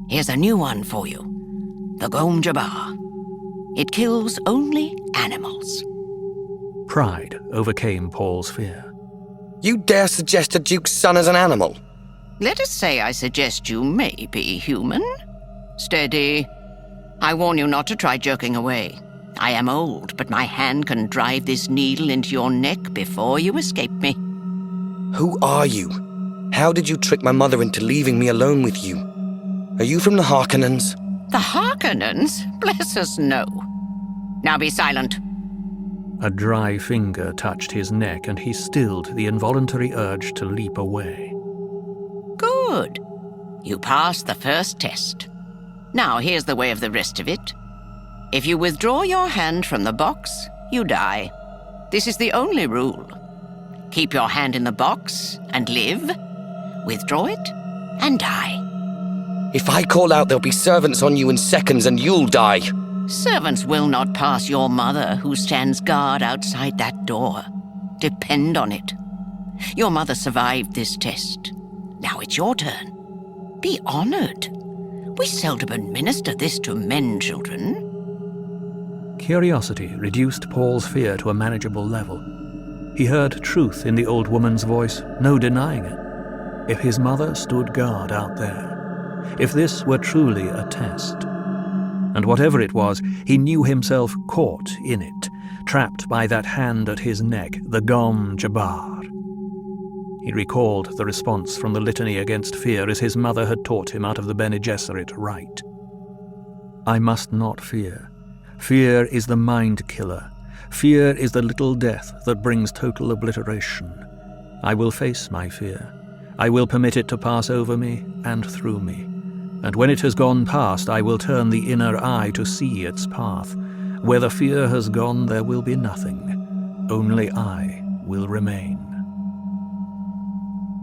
Here's a new one for you. The Gom Jabbar. It kills only animals. Pride overcame Paul's fear. You dare suggest a duke's son as an animal? Let us say I suggest you may be human. Steady. I warn you not to try jerking away. I am old, but my hand can drive this needle into your neck before you escape me. Who are you? How did you trick my mother into leaving me alone with you? Are you from the Harkonnens? The Harkonnens? Bless us, no. Now be silent. A dry finger touched his neck, and he stilled the involuntary urge to leap away. Good. You passed the first test. Now here's the way of the rest of it. If you withdraw your hand from the box, you die. This is the only rule. Keep your hand in the box and live. Withdraw it and die. If I call out, there'll be servants on you in seconds and you'll die. Servants will not pass your mother, who stands guard outside that door. Depend on it. Your mother survived this test. Now it's your turn. Be honored. We seldom administer this to men children. Curiosity reduced Paul's fear to a manageable level. He heard truth in the old woman's voice, no denying it. If his mother stood guard out there, if this were truly a test. And whatever it was, he knew himself caught in it, trapped by that hand at his neck, the Gom Jabbar. He recalled the response from the litany against fear as his mother had taught him out of the Bene Gesserit rite. I must not fear. Fear is the mind killer. Fear is the little death that brings total obliteration. I will face my fear. I will permit it to pass over me and through me. And when it has gone past, I will turn the inner eye to see its path. Where the fear has gone, there will be nothing. Only I will remain.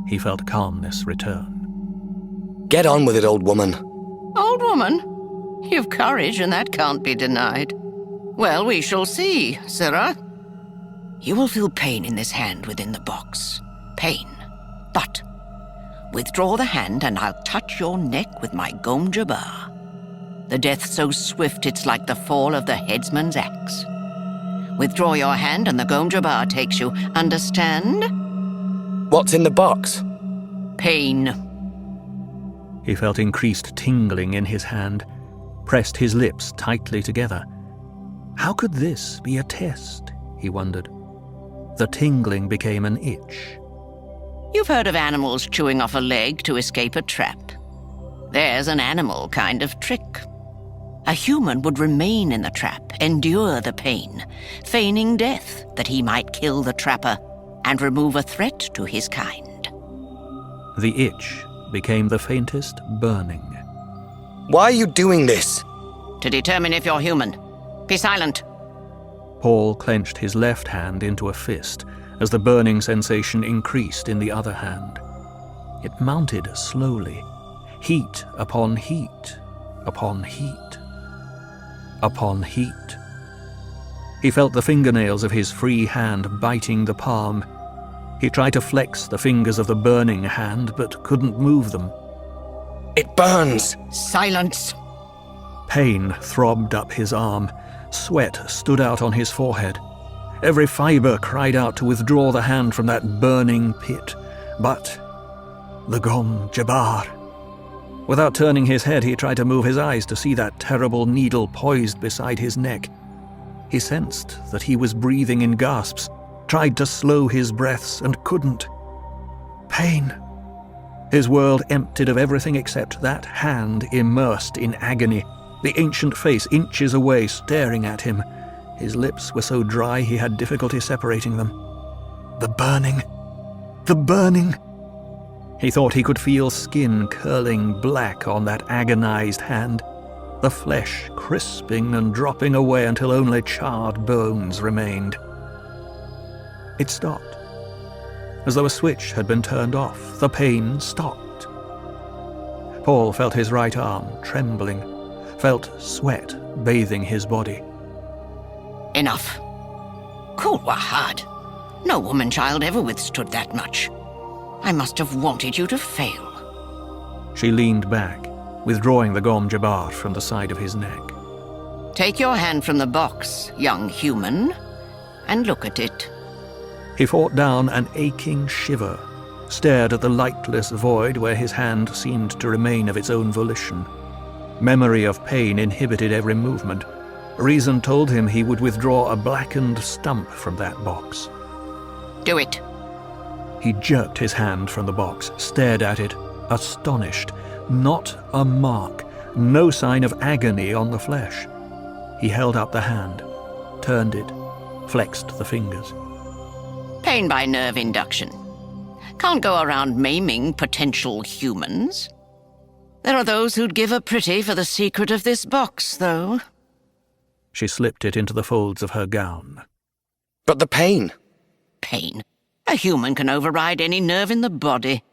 He felt calmness return. Get on with it, old woman. Old woman? You've courage, and that can't be denied. Well, we shall see, sirrah. You will feel pain in this hand within the box. Pain. But withdraw the hand, and I'll touch your neck with my Gom Jabbar. The death so swift it's like the fall of the headsman's axe. Withdraw your hand, and the Gom Jabbar takes you. Understand? What's in the box? Pain. He felt increased tingling in his hand, pressed his lips tightly together. How could this be a test, he wondered. The tingling became an itch. You've heard of animals chewing off a leg to escape a trap. There's an animal kind of trick. A human would remain in the trap, endure the pain, feigning death that he might kill the trapper and remove a threat to his kind. The itch became the faintest burning. Why are you doing this? To determine if you're human. Be silent. Paul clenched his left hand into a fist as the burning sensation increased in the other hand. It mounted slowly, heat upon heat, upon heat, upon heat. He felt the fingernails of his free hand biting the palm. He tried to flex the fingers of the burning hand, but couldn't move them. It burns! Silence! Pain throbbed up his arm. Sweat stood out on his forehead. Every fiber cried out to withdraw the hand from that burning pit. But the Gom Jabbar. Without turning his head, he tried to move his eyes to see that terrible needle poised beside his neck. He sensed that he was breathing in gasps, tried to slow his breaths and couldn't. Pain. His world emptied of everything except that hand immersed in agony, the ancient face inches away staring at him. His lips were so dry he had difficulty separating them. The burning. The burning. He thought he could feel skin curling black on that agonized hand, the flesh crisping and dropping away until only charred bones remained. It stopped. As though a switch had been turned off, the pain stopped. Paul felt his right arm trembling, felt sweat bathing his body. Enough. Kul Wahad. No woman-child ever withstood that much. I must have wanted you to fail. She leaned back, withdrawing the Gom Jabbar from the side of his neck. Take your hand from the box, young human, and look at it. He fought down an aching shiver, stared at the lightless void where his hand seemed to remain of its own volition. Memory of pain inhibited every movement. Reason told him he would withdraw a blackened stump from that box. Do it. He jerked his hand from the box, stared at it, astonished. Not a mark, no sign of agony on the flesh. He held up the hand, turned it, flexed the fingers. Pain by nerve induction. Can't go around maiming potential humans. There are those who'd give a pretty for the secret of this box, though. She slipped it into the folds of her gown. But the pain. Pain. A human can override any nerve in the body.